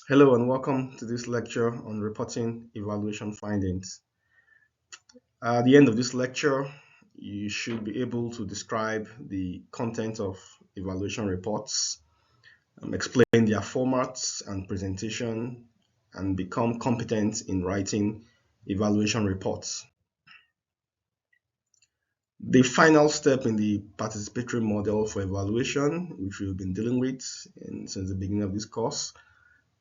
Hello and welcome to this lecture on reporting evaluation findings. At the end of this lecture, you should be able to describe the content of evaluation reports, explain their formats and presentation, and become competent in writing evaluation reports. The final step in the participatory model for evaluation, which we've been dealing with since the beginning of this course,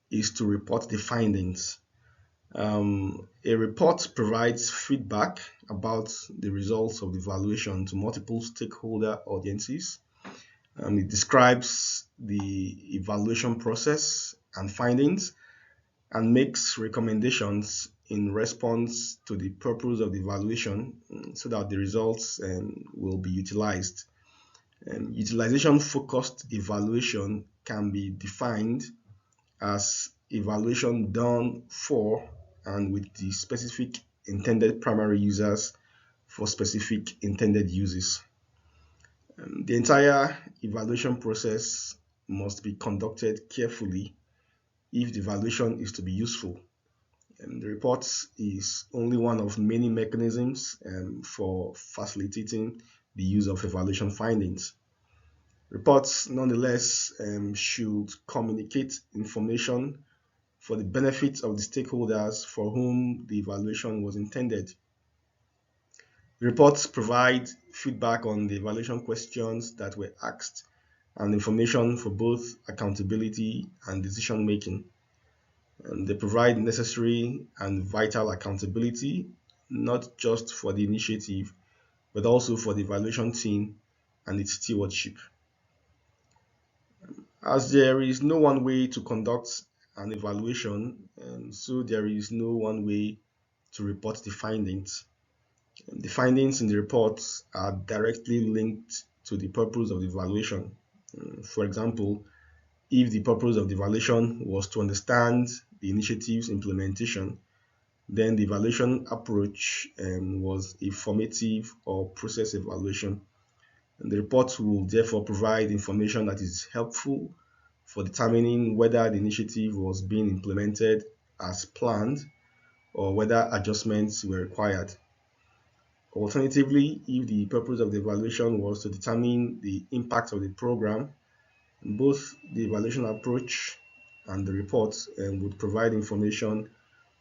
is to report the findings. A report provides feedback about the results of the evaluation to multiple stakeholder audiences. It describes the evaluation process and findings and makes recommendations in response to the purpose of the evaluation so that the results will be utilized. Utilization focused evaluation can be defined as evaluation done for and with the specific intended primary users for specific intended uses. The entire evaluation process must be conducted carefully if the evaluation is to be useful. The report is only one of many mechanisms for facilitating the use of evaluation findings. Reports, nonetheless, should communicate information for the benefit of the stakeholders for whom the evaluation was intended. The reports provide feedback on the evaluation questions that were asked and information for both accountability and decision making. And they provide necessary and vital accountability, not just for the initiative, but also for the evaluation team and its stewardship. As there is no one way to conduct an evaluation, and so there is no one way to report the findings. The findings in the reports are directly linked to the purpose of the evaluation. For example, if the purpose of the evaluation was to understand the initiative's implementation, then the evaluation approach was a formative or process evaluation. And the report will therefore provide information that is helpful for determining whether the initiative was being implemented as planned or whether adjustments were required. Alternatively, if the purpose of the evaluation was to determine the impact of the program, both the evaluation approach and the report would provide information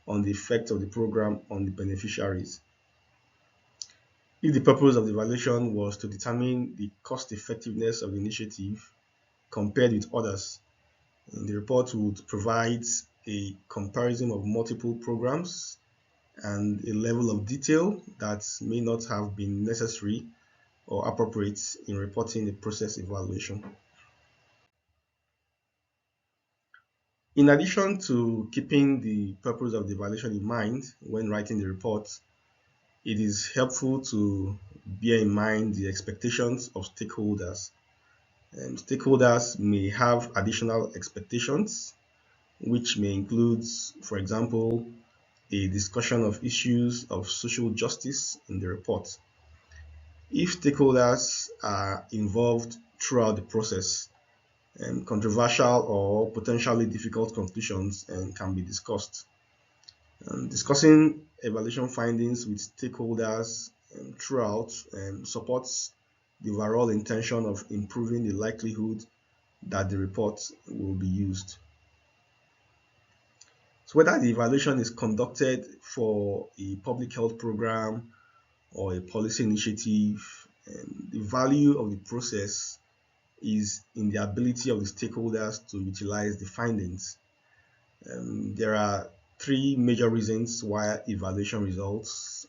on the effect of the program on the beneficiaries. If the purpose of the evaluation was to determine the cost effectiveness of the initiative compared with others, the report would provide a comparison of multiple programs and a level of detail that may not have been necessary or appropriate in reporting a process evaluation. In addition to keeping the purpose of the evaluation in mind when writing the report, it is helpful to bear in mind the expectations of stakeholders. Stakeholders may have additional expectations, which may include, for example, a discussion of issues of social justice in the report. If stakeholders are involved throughout the process, controversial or potentially difficult conclusions can be discussed. Discussing evaluation findings with stakeholders throughout supports the overall intention of improving the likelihood that the report will be used. So whether the evaluation is conducted for a public health program or a policy initiative, the value of the process is in the ability of the stakeholders to utilize the findings. There are three major reasons why evaluation results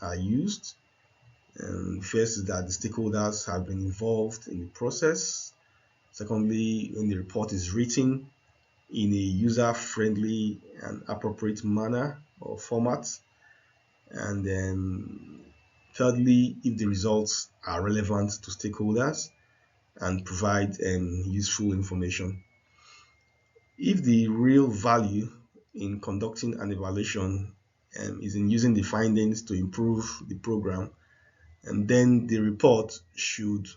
are used. First is that the stakeholders have been involved in the process. Secondly, when the report is written in a user-friendly and appropriate manner or format. And then thirdly, if the results are relevant to stakeholders and provide useful information. If the real value in conducting an evaluation is in using the findings to improve the program, and then the report should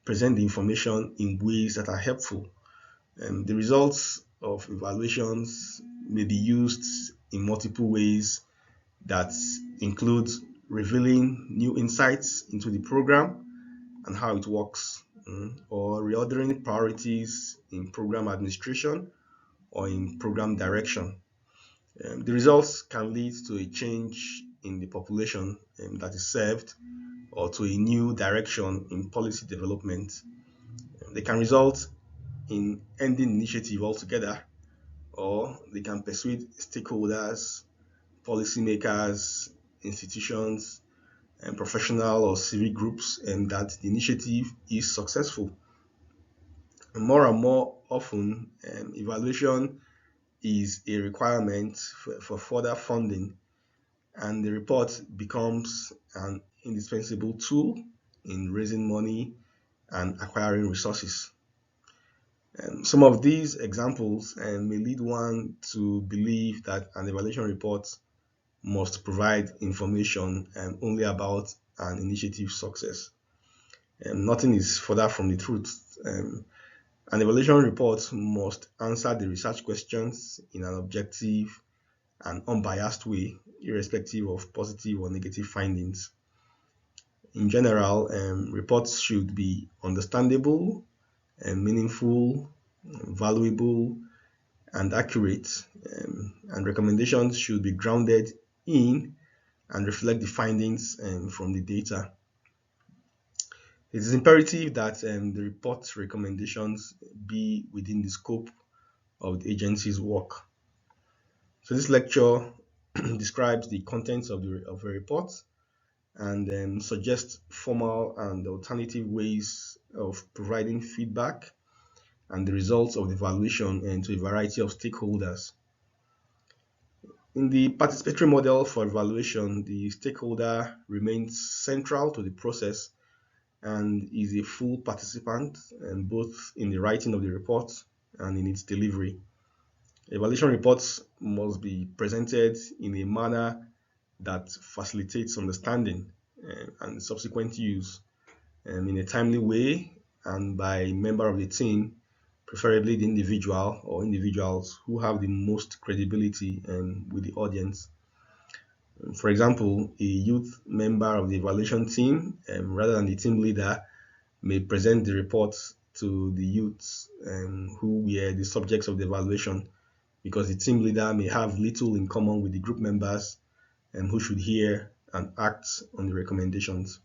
present the information in ways that are helpful. The results of evaluations may be used in multiple ways that include revealing new insights into the program and how it works, or reordering priorities in program administration or in program direction. The results can lead to a change in the population that is served or to a new direction in policy development. They can result in ending initiative altogether, or they can persuade stakeholders, policymakers, institutions, and professional or civic groups that the initiative is successful. More and more often, evaluation is a requirement for further funding, and the report becomes an indispensable tool in raising money and acquiring resources. Some of these examples may lead one to believe that an evaluation report must provide information only about an initiative success. Nothing is further from the truth. An evaluation report must answer the research questions in an objective and unbiased way, irrespective of positive or negative findings. In general, reports should be understandable and meaningful, valuable, and accurate, and recommendations should be grounded in and reflect the findings from the data. It is imperative that the report recommendations be within the scope of the agency's work. So this lecture describes the contents of a report and suggests formal and alternative ways of providing feedback and the results of the evaluation to a variety of stakeholders. In the participatory model for evaluation, the stakeholder remains central to the process and is a full participant, both in the writing of the report and in its delivery. Evaluation reports must be presented in a manner that facilitates understanding and subsequent use in a timely way and by a member of the team, preferably the individual or individuals who have the most credibility with the audience. For example, a youth member of the evaluation team, rather than the team leader, may present the report to the youths who were the subjects of the evaluation, because the team leader may have little in common with the group members who should hear and act on the recommendations.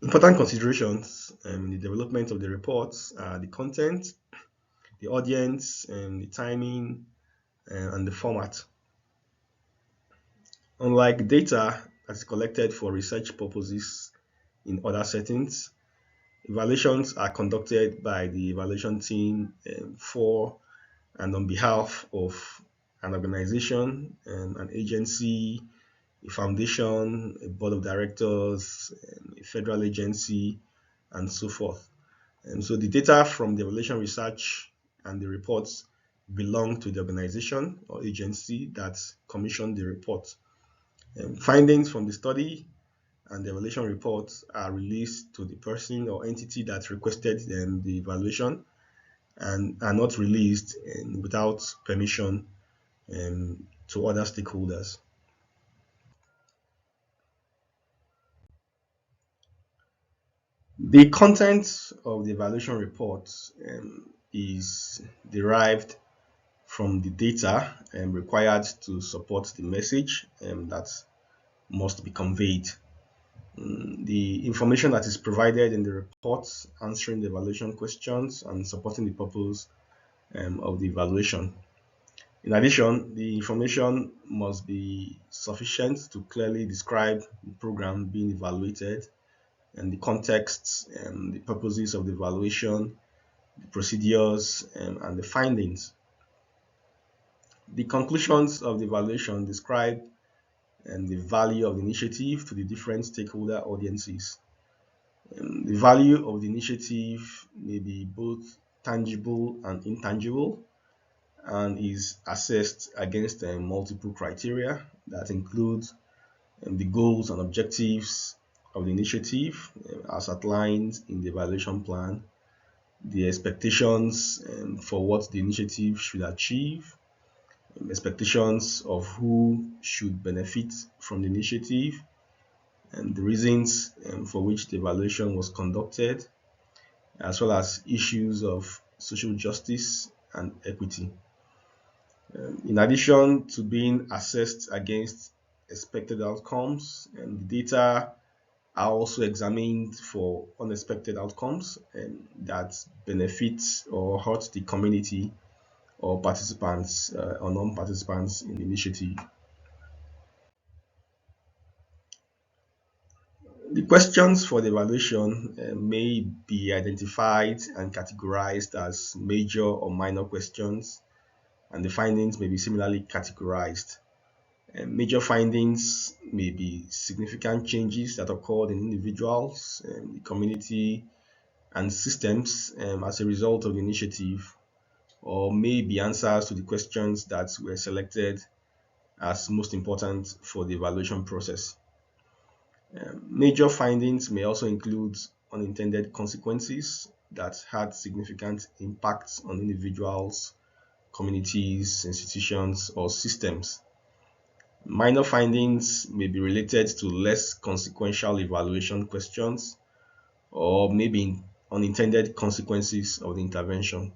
Important considerations in the development of the reports are the content, the audience, the timing, and the format. Unlike data that is collected for research purposes in other settings, evaluations are conducted by the evaluation team for and on behalf of an organization, an agency, a foundation, a board of directors, a federal agency, and so forth. And so the data from the evaluation research and the reports belong to the organization or agency that commissioned the report. Findings from the study and the evaluation reports are released to the person or entity that requested the evaluation and are not released without permission to other stakeholders. The content of the evaluation report is derived from the data required to support the message that must be conveyed. The information that is provided in the report, answering the evaluation questions and supporting the purpose of the evaluation. In addition, the information must be sufficient to clearly describe the program being evaluated and the context and the purposes of the evaluation, the procedures, and the findings. The conclusions of the evaluation describe the value of the initiative to the different stakeholder audiences. The value of the initiative may be both tangible and intangible and is assessed against multiple criteria that include the goals and objectives of the initiative as outlined in the evaluation plan, the expectations for what the initiative should achieve, expectations of who should benefit from the initiative, and the reasons for which the evaluation was conducted, as well as issues of social justice and equity. In addition to being assessed against expected outcomes, the data are also examined for unexpected outcomes that benefit or hurt the community or participants or non-participants in the initiative. The questions for the evaluation may be identified and categorized as major or minor questions, and the findings may be similarly categorized. Major findings may be significant changes that occurred in individuals, the community, and systems as a result of the initiative, or may be answers to the questions that were selected as most important for the evaluation process. Major findings may also include unintended consequences that had significant impacts on individuals, communities, institutions, or systems. Minor findings may be related to less consequential evaluation questions or maybe unintended consequences of the intervention.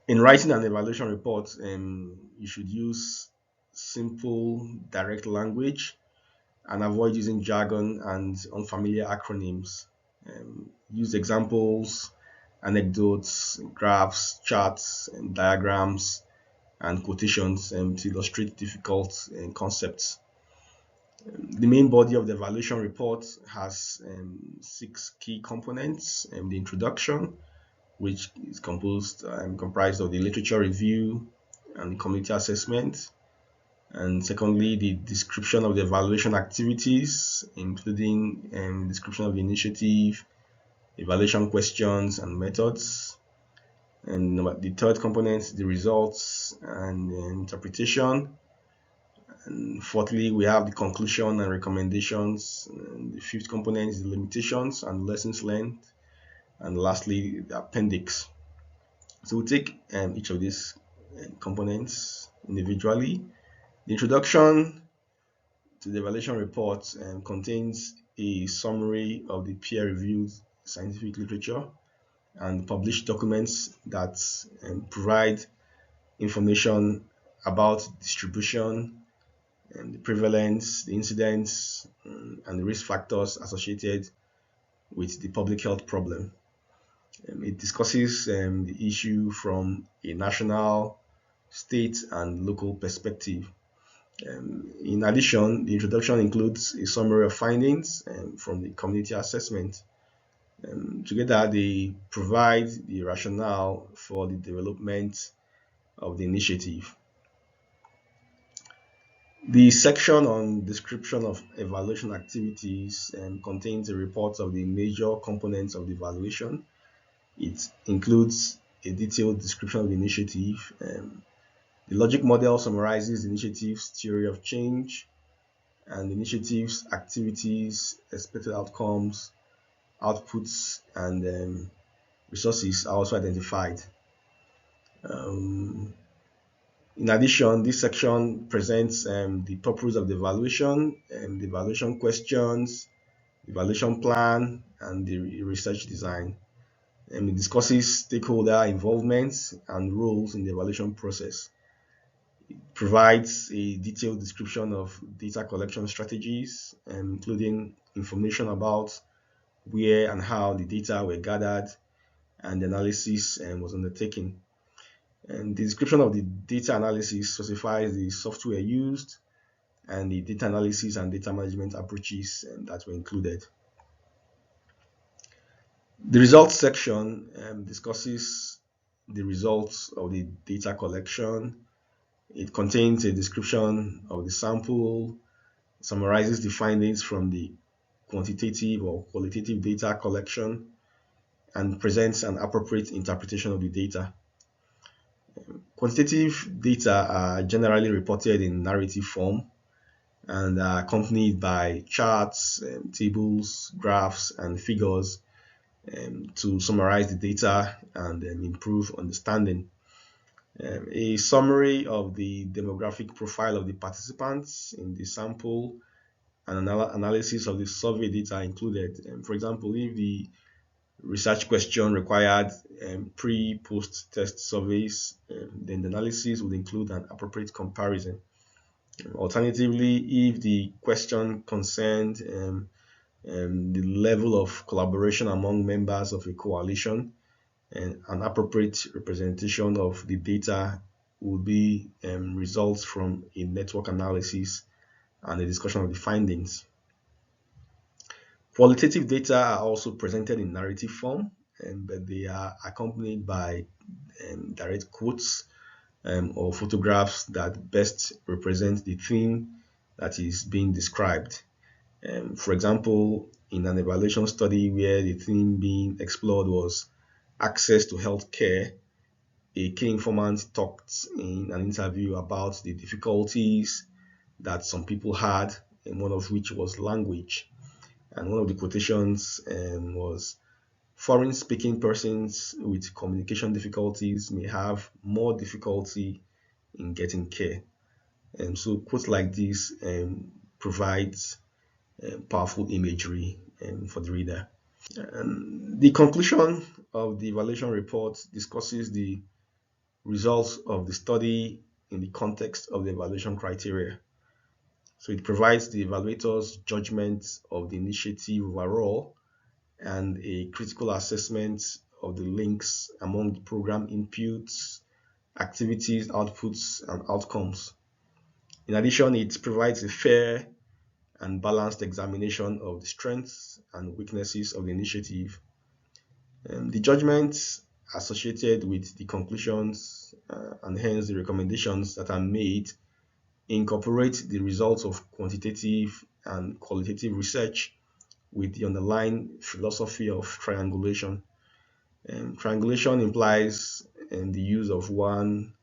In writing an evaluation report, you should use simple, direct language and avoid using jargon and unfamiliar acronyms. Use examples, anecdotes, graphs, charts, and diagrams, and quotations to illustrate difficult concepts. The main body of the evaluation report has 6 key components: the introduction, which is comprised of the literature review and the community assessment, and secondly, the description of the evaluation activities, including description of the initiative, evaluation questions and methods. And the third component, the results and interpretation. And fourthly, we have the conclusion and recommendations. And the fifth component is the limitations and lessons learned. And lastly, the appendix. So we'll take each of these components individually. The introduction to the evaluation report contains a summary of the peer-reviewed scientific literature and published documents that provide information about distribution and the prevalence, the incidence, and the risk factors associated with the public health problem. It discusses the issue from a national, state, and local perspective. In addition, the introduction includes a summary of findings from the community assessment. Together, they provide the rationale for the development of the initiative. The section on description of evaluation activities contains a report of the major components of the evaluation. It includes a detailed description of the initiative. The logic model summarizes the initiative's theory of change, and the initiative's activities, expected outcomes, outputs, and resources are also identified. In addition, this section presents the purpose of the evaluation questions, the evaluation plan, and the research design. It discusses stakeholder involvement and roles in the evaluation process. It provides a detailed description of data collection strategies, including information about where and how the data were gathered and the analysis was undertaken. And the description of the data analysis specifies the software used and the data analysis and data management approaches that were included. The results section discusses the results of the data collection. It contains a description of the sample, summarizes the findings from the quantitative or qualitative data collection, and presents an appropriate interpretation of the data. Quantitative data are generally reported in narrative form and are accompanied by charts, tables, graphs, and figures to summarize the data and improve understanding. A summary of the demographic profile of the participants in the sample and analysis of the survey data included. For example, if the research question required pre-post test surveys, then the analysis would include an appropriate comparison. Alternatively, if the question concerned the level of collaboration among members of a coalition, and an appropriate representation of the data will be results from a network analysis and a discussion of the findings. Qualitative data are also presented in narrative form, but they are accompanied by direct quotes or photographs that best represent the theme that is being described. For example, in an evaluation study where the theme being explored was access to healthcare, a key informant talked in an interview about the difficulties that some people had, and one of which was language. And one of the quotations was, foreign speaking persons with communication difficulties may have more difficulty in getting care. So quotes like this provides powerful imagery for the reader. The conclusion of the evaluation report discusses the results of the study in the context of the evaluation criteria. So it provides the evaluator's judgment of the initiative overall and a critical assessment of the links among the program inputs, activities, outputs, and outcomes. In addition, it provides a fair and balanced examination of the strengths and weaknesses of the initiative. The judgments associated with the conclusions and hence the recommendations that are made incorporate the results of quantitative and qualitative research with the underlying philosophy of triangulation. Triangulation implies the use of one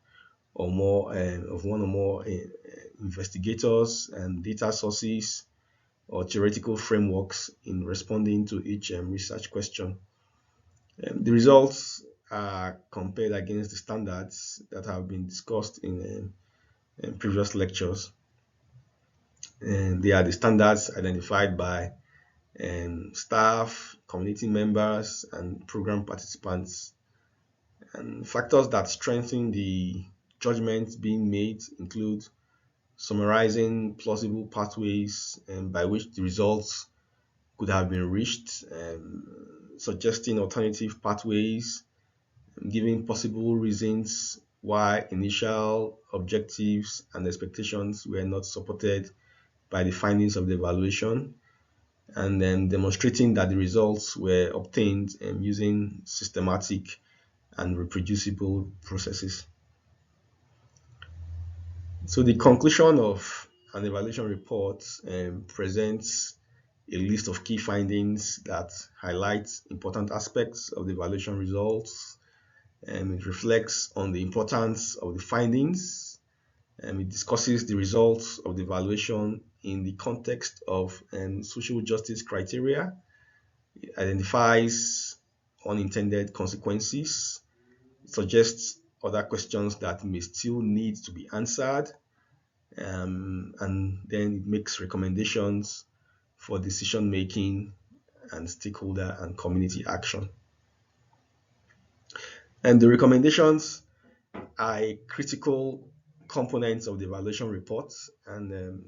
or more investigators and data sources or theoretical frameworks in responding to each research question. The results are compared against the standards that have been discussed in previous lectures. They are the standards identified by staff, community members, and program participants. And factors that strengthen the judgments being made include summarizing plausible pathways by which the results could have been reached, suggesting alternative pathways, giving possible reasons why initial objectives and expectations were not supported by the findings of the evaluation, and then demonstrating that the results were obtained using systematic and reproducible processes. So the conclusion of an evaluation report presents a list of key findings that highlight important aspects of the evaluation results. It reflects on the importance of the findings. It discusses the results of the evaluation in the context of social justice criteria. It identifies unintended consequences. It suggests other questions that may still need to be answered. And then it makes recommendations for decision making and stakeholder and community action. And the recommendations are a critical components of the evaluation report, and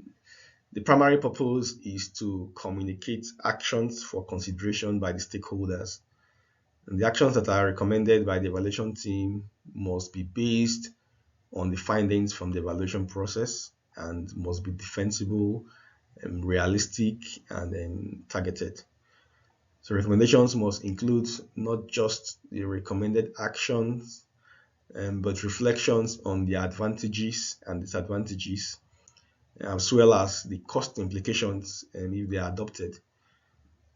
the primary purpose is to communicate actions for consideration by the stakeholders. And the actions that are recommended by the evaluation team must be based on the findings from the evaluation process and must be defensible, realistic, and targeted. So recommendations must include not just the recommended actions, but reflections on the advantages and disadvantages, as well as the cost implications if they are adopted.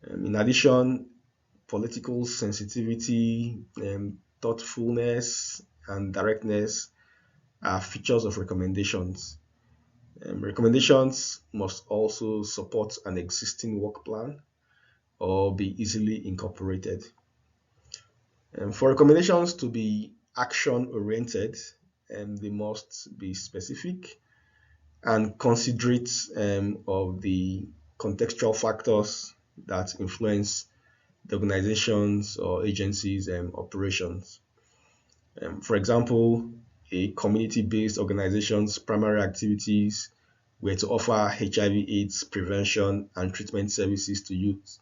In addition, political sensitivity, thoughtfulness, and directness are features of recommendations. Recommendations must also support an existing work plan or be easily incorporated. For recommendations to be action-oriented, they must be specific and considerate of the contextual factors that influence the organizations or agencies' operations. For example, a community-based organization's primary activities were to offer HIV/AIDS prevention and treatment services to youth.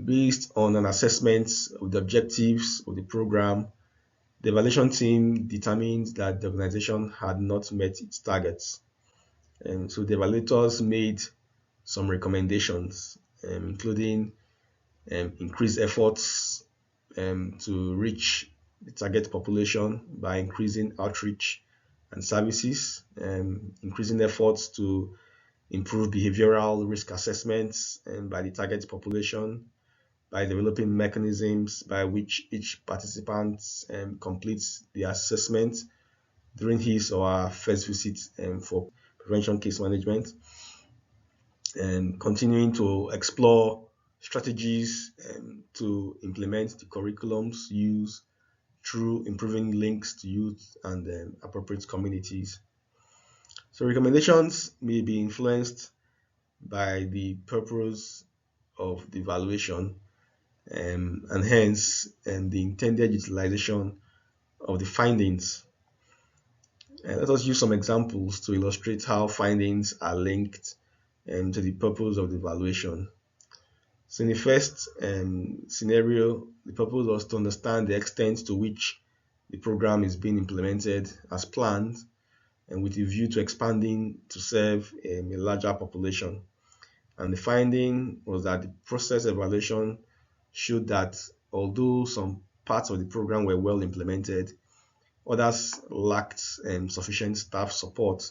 Based on an assessment of the objectives of the program, the evaluation team determined that the organization had not met its targets. So the evaluators made some recommendations, including increased efforts to reach the target population by increasing outreach and services, increasing efforts to improve behavioral risk assessments by the target population, by developing mechanisms by which each participant completes the assessment during his or her first visit for prevention case management, and continuing to explore strategies to implement the curriculums used through improving links to youth and appropriate communities. So recommendations may be influenced by the purpose of the evaluation, and hence the intended utilization of the findings. Let us use some examples to illustrate how findings are linked to the purpose of the evaluation. So in the first scenario, the purpose was to understand the extent to which the program is being implemented as planned, and with a view to expanding to serve a larger population. And the finding was that the process evaluation showed that although some parts of the program were well implemented, others lacked sufficient staff support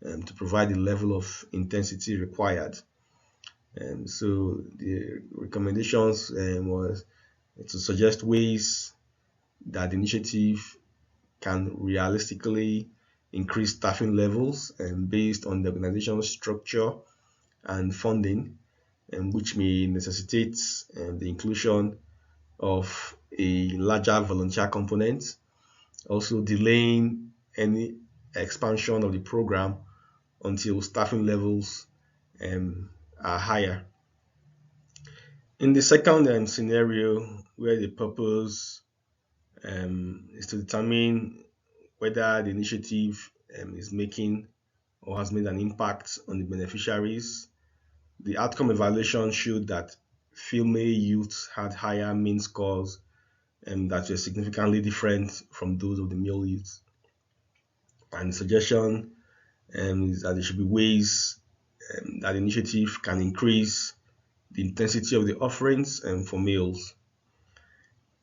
to provide the level of intensity required. So the recommendations was to suggest ways that the initiative can realistically increase staffing levels based on the organizational structure and funding, which may necessitate the inclusion of a larger volunteer component, also delaying any expansion of the program until staffing levels are higher. In the second scenario, where the purpose is to determine whether the initiative is making or has made an impact on the beneficiaries, the outcome evaluation showed that female youth had higher mean scores that were significantly different from those of the male youth. And the suggestion is that there should be ways that the initiative can increase the intensity of the offerings for males.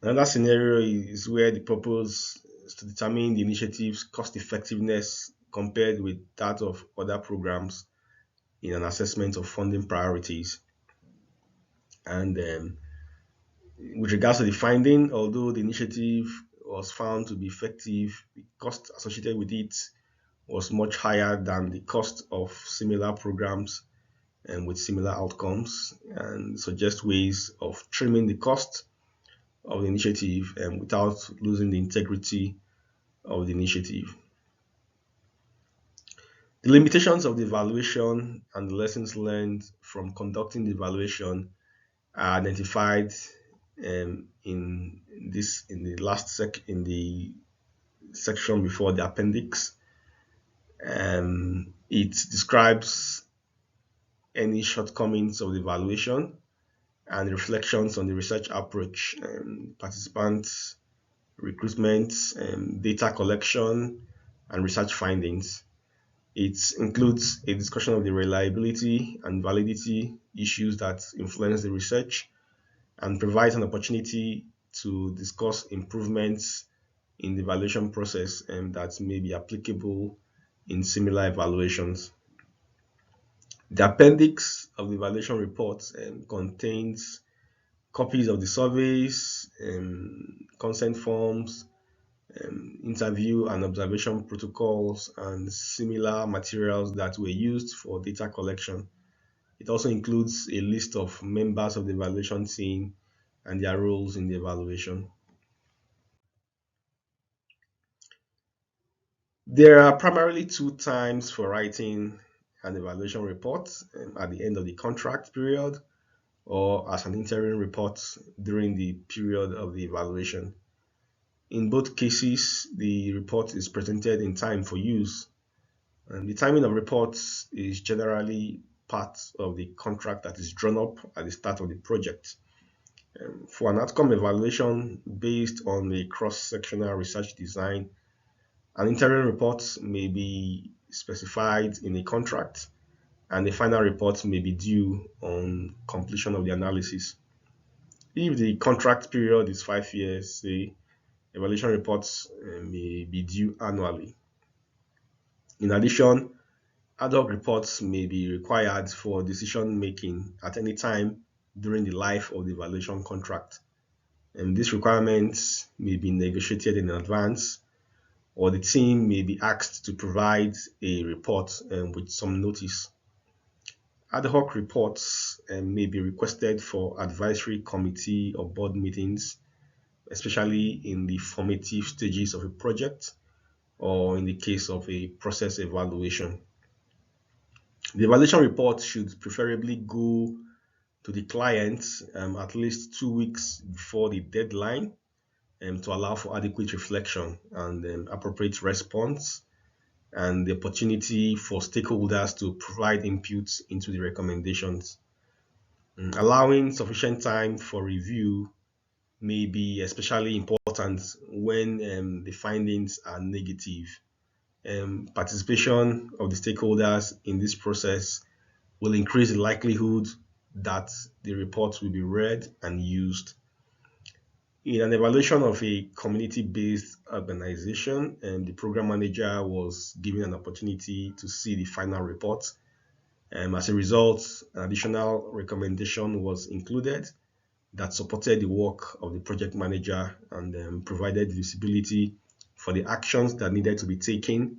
Another scenario is where the purpose is to determine the initiative's cost effectiveness compared with that of other programs in an assessment of funding priorities. And with regards to the finding, although the initiative was found to be effective, the cost associated with it was much higher than the cost of similar programs and with similar outcomes, and suggest ways of trimming the cost of the initiative without losing the integrity of the initiative. The limitations of the evaluation and the lessons learned from conducting the evaluation are identified in the section before the appendix. It describes any shortcomings of the evaluation and reflections on the research approach, participants, recruitment, data collection, and research findings. It includes a discussion of the reliability and validity issues that influence the research, and provides an opportunity to discuss improvements in the evaluation process that may be applicable in similar evaluations. The appendix of the evaluation report contains copies of the surveys, consent forms, interview and observation protocols, and similar materials that were used for data collection. It also includes a list of members of the evaluation team and their roles in the evaluation. There are primarily two times for writing an evaluation report, at the end of the contract period or as an interim report during the period of the evaluation. In both cases, the report is presented in time for use, and the timing of reports is generally part of the contract that is drawn up at the start of the project. For an outcome evaluation based on a cross-sectional research design, an interim report may be specified in a contract, and the final report may be due on completion of the analysis. If the contract period is 5 years, say, evaluation reports may be due annually. In addition, ad hoc reports may be required for decision making at any time during the life of the evaluation contract. And these requirements may be negotiated in advance, or the team may be asked to provide a report with some notice. Ad hoc reports may be requested for advisory committee or board meetings, especially in the formative stages of a project or in the case of a process evaluation. The evaluation report should preferably go to the client at least 2 weeks before the deadline, to allow for adequate reflection and appropriate response and the opportunity for stakeholders to provide inputs into the recommendations. Allowing sufficient time for review may be especially important when the findings are negative. Participation of the stakeholders in this process will increase the likelihood that the report will be read and used. In an evaluation of a community-based organization, the program manager was given an opportunity to see the final report. As a result, an additional recommendation was included that supported the work of the project manager and provided visibility for the actions that needed to be taken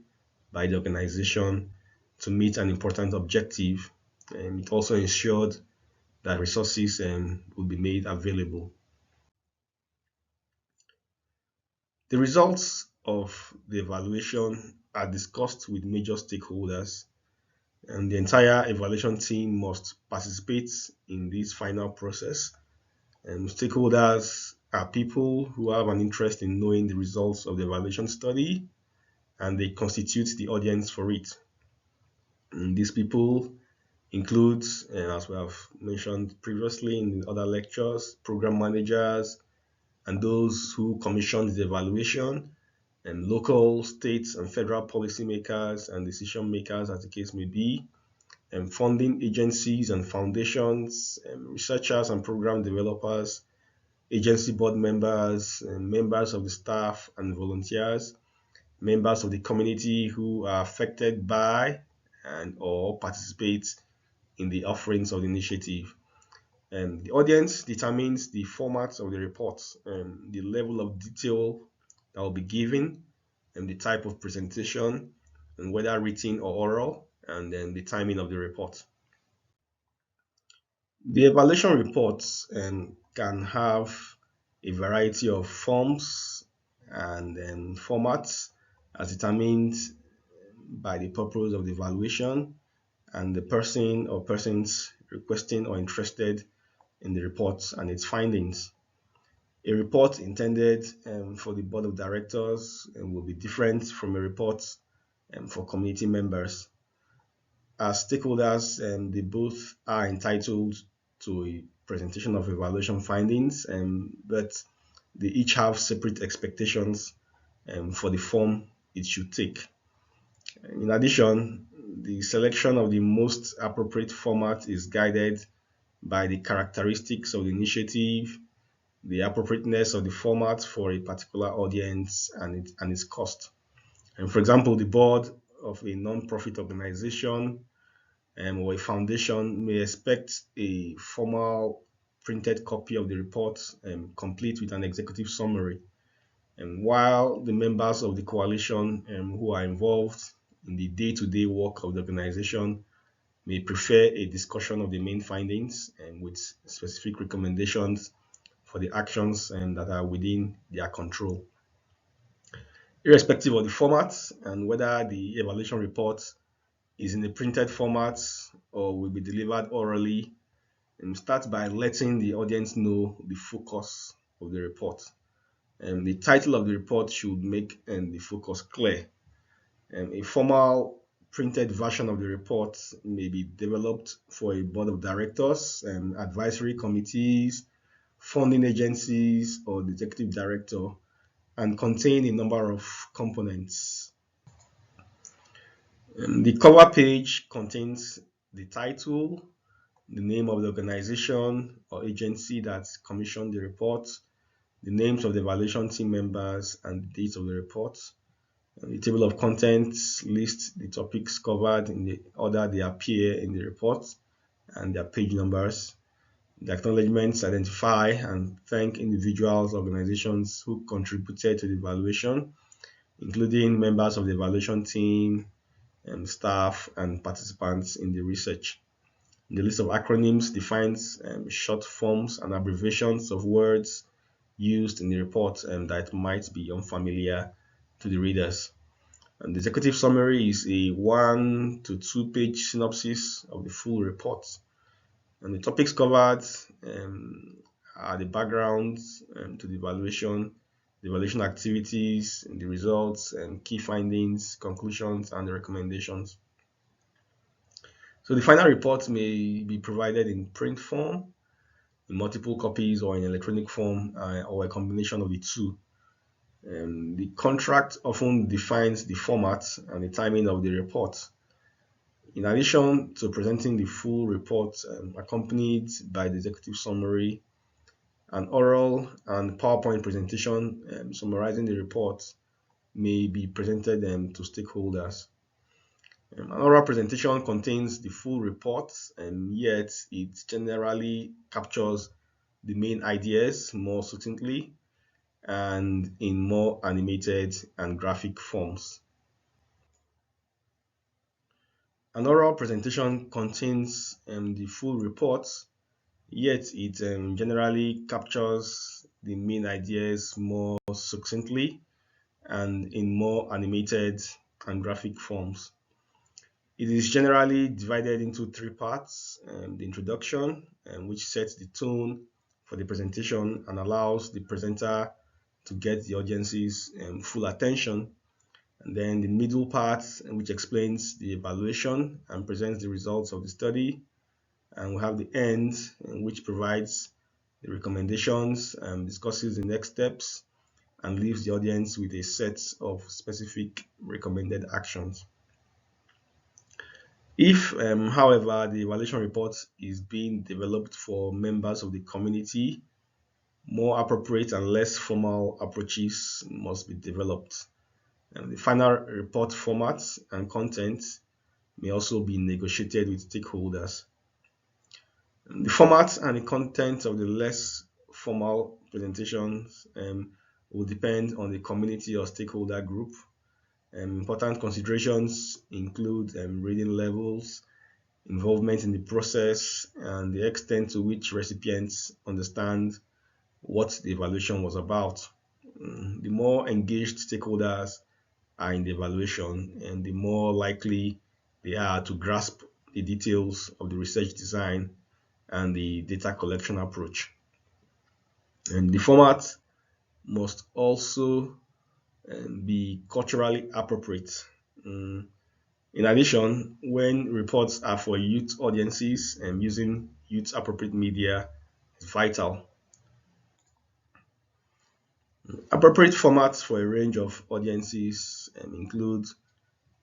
by the organization to meet an important objective. It also ensured that resources would be made available. The results of the evaluation are discussed with major stakeholders, and the entire evaluation team must participate in this final process. And stakeholders are people who have an interest in knowing the results of the evaluation study, and they constitute the audience for it. And these people include, as we have mentioned previously in other lectures, program managers and those who commissioned the evaluation, and local, state, and federal policymakers and decision makers, as the case may be, and funding agencies and foundations, and researchers and program developers, agency board members, and members of the staff and volunteers, members of the community who are affected by and or participate in the offerings of the initiative. The audience determines the format of the report, the level of detail that will be given, and the type of presentation, and whether written or oral, and then the timing of the report. The evaluation reports can have a variety of forms and formats as determined by the purpose of the evaluation and the person or persons requesting or interested in the report and its findings. A report intended for the board of directors will be different from a report for community members. As stakeholders, they both are entitled to a presentation of evaluation findings, but they each have separate expectations for the form it should take. In addition, the selection of the most appropriate format is guided by the characteristics of the initiative, the appropriateness of the format for a particular audience, and its cost. And for example, the board of a non-profit organization or a foundation may expect a formal printed copy of the report complete with an executive summary. And while the members of the coalition who are involved in the day-to-day work of the organization may prefer a discussion of the main findings and with specific recommendations for the actions that are within their control. irrespective of the format and whether the evaluation report is in a printed format or will be delivered orally. And start by letting the audience know the focus of the report. And the title of the report should make the focus clear. A formal printed version of the report may be developed for a board of directors, advisory committees, funding agencies, or the executive director, and contain a number of components. The cover page contains the title, the name of the organization or agency that commissioned the report, the names of the evaluation team members, and the dates of the report. The table of contents lists the topics covered in the order they appear in the report and their page numbers. The acknowledgements identify and thank individuals, organizations who contributed to the evaluation, including members of the evaluation team, staff, and participants in the research. The list of acronyms defines short forms and abbreviations of words used in the report that might be unfamiliar to the readers. And the executive summary is a 1 to 2 page synopsis of the full report. And the topics covered are the backgrounds to the evaluation activities, the results, key findings, conclusions, and the recommendations. So the final report may be provided in print form, in multiple copies, or in electronic form, or a combination of the two. The contract often defines the format and the timing of the report. In addition to presenting the full report accompanied by the executive summary, an oral and PowerPoint presentation summarizing the report may be presented to stakeholders. An oral presentation contains the full report, yet it generally captures the main ideas more succinctly and in more animated and graphic forms. An oral presentation contains the full report, yet it generally captures the main ideas more succinctly and in more animated and graphic forms. It is generally divided into three parts: the introduction, which sets the tone for the presentation and allows the presenter to get the audience's full attention; and then the middle part, which explains the evaluation and presents the results of the study; and we have the end, which provides the recommendations, discusses the next steps, and leaves the audience with a set of specific recommended actions. If, however, the evaluation report is being developed for members of the community, more appropriate and less formal approaches must be developed. The final report format and content may also be negotiated with stakeholders. The format and the content of the less formal presentations will depend on the community or stakeholder group. Important considerations include reading levels, involvement in the process, and the extent to which recipients understand what the evaluation was about. The more engaged stakeholders are in the evaluation, and the more likely they are to grasp the details of the research design and the data collection approach. And the format must also be culturally appropriate. In addition, when reports are for youth audiences, using youth appropriate media is vital. Appropriate formats for a range of audiences include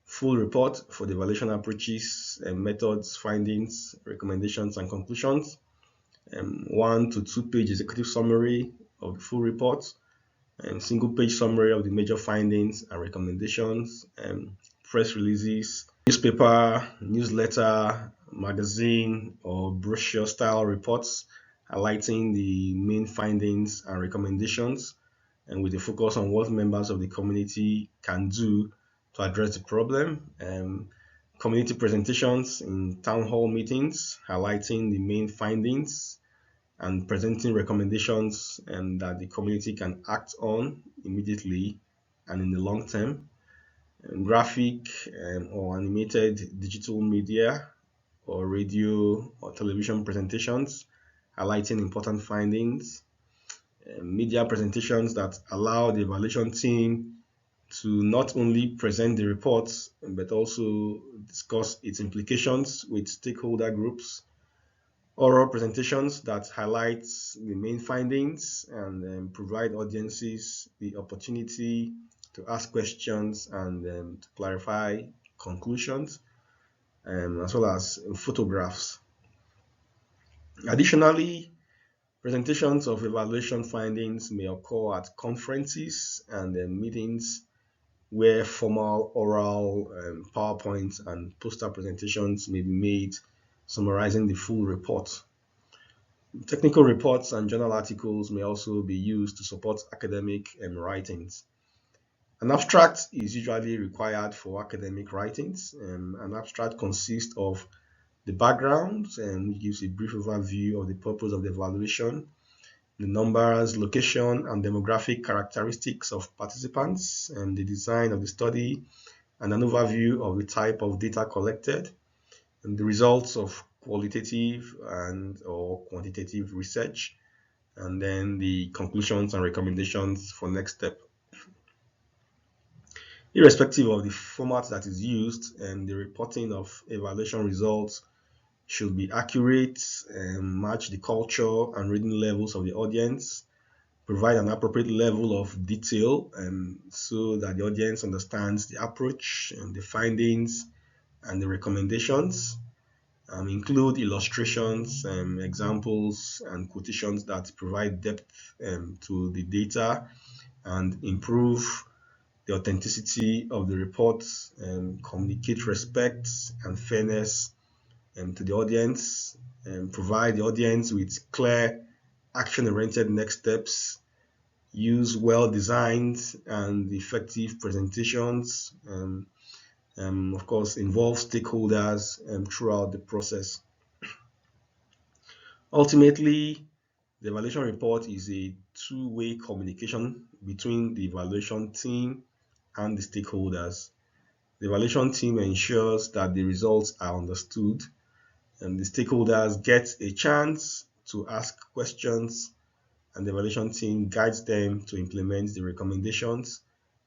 full report for the evaluation approaches, methods, findings, recommendations, and conclusions; 1 to 2 page executive summary of the full report; single page summary of the major findings and recommendations; press releases, newspaper, newsletter, magazine, or brochure style reports highlighting the main findings and recommendations, and with a focus on what members of the community can do to address the problem; community presentations in town hall meetings highlighting the main findings and presenting recommendations that the community can act on immediately; and in the long term. Graphic or animated digital media or radio or television presentations highlighting important findings, media presentations that allow the evaluation team to not only present the reports but also discuss its implications with stakeholder groups, oral presentations that highlight the main findings and provide audiences the opportunity to ask questions and to clarify conclusions, as well as photographs. Additionally, presentations of evaluation findings may occur at conferences and meetings where formal oral PowerPoints and poster presentations may be made summarizing the full report. Technical reports and journal articles may also be used to support academic writings. An abstract is usually required for academic writings. An abstract consists of the background, which gives a brief overview of the purpose of the evaluation, the numbers, location, and demographic characteristics of participants, and the design of the study, and an overview of the type of data collected, and the results of qualitative and or quantitative research, and then the conclusions and recommendations for next step. Irrespective of the format that is used, the reporting of evaluation results should be accurate, match the culture and reading levels of the audience, provide an appropriate level of detail so that the audience understands the approach and the findings and the recommendations, include illustrations, examples, and quotations that provide depth to the data and improve the authenticity of the reports, communicate respect and fairness to the audience, and provide the audience with clear action-oriented next steps, use well-designed and effective presentations, of course, involve stakeholders throughout the process. Ultimately, the evaluation report is a two-way communication between the evaluation team and the stakeholders. The evaluation team ensures that the results are understood, and the stakeholders get a chance to ask questions, and the evaluation team guides them to implement the recommendations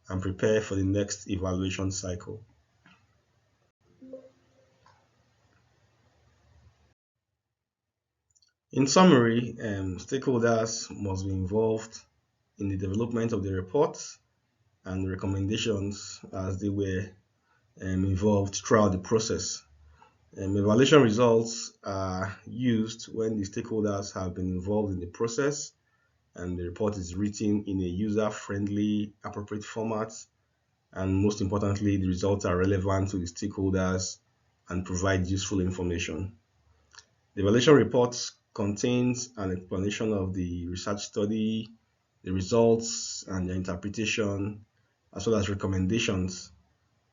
and prepare for the next evaluation cycle. In summary, stakeholders must be involved in the development of the reports and the recommendations as they were involved throughout the process. Evaluation results are used when the stakeholders have been involved in the process and the report is written in a user-friendly, appropriate format, and most importantly, the results are relevant to the stakeholders and provide useful information. The evaluation report contains an explanation of the research study, the results, and their interpretation, as well as recommendations.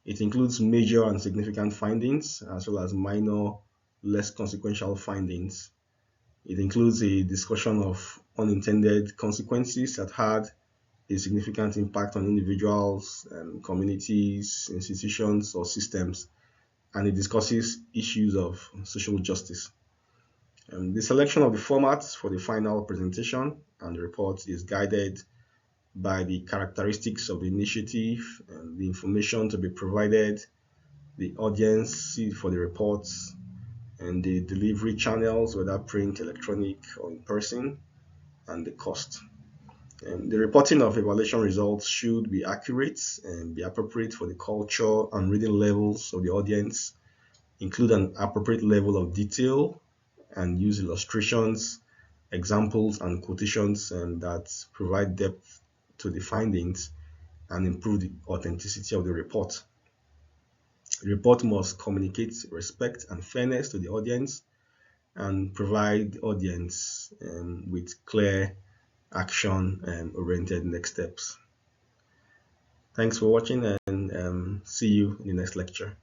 It includes major and significant findings, as well as minor, less consequential findings. It includes a discussion of unintended consequences that had a significant impact on individuals, communities, institutions, or systems, and it discusses issues of social justice. The selection of the formats for the final presentation and the report is guided by the characteristics of the initiative, and the information to be provided, the audience for the reports, and the delivery channels, whether print, electronic, or in person, and the cost. The reporting of evaluation results should be accurate and be appropriate for the culture and reading levels of the audience, include an appropriate level of detail, and use illustrations, examples, and quotations that provide depth to the findings and improve the authenticity of the report. The report must communicate respect and fairness to the audience and provide the audience with clear action-oriented next steps. Thanks for watching, and see you in the next lecture.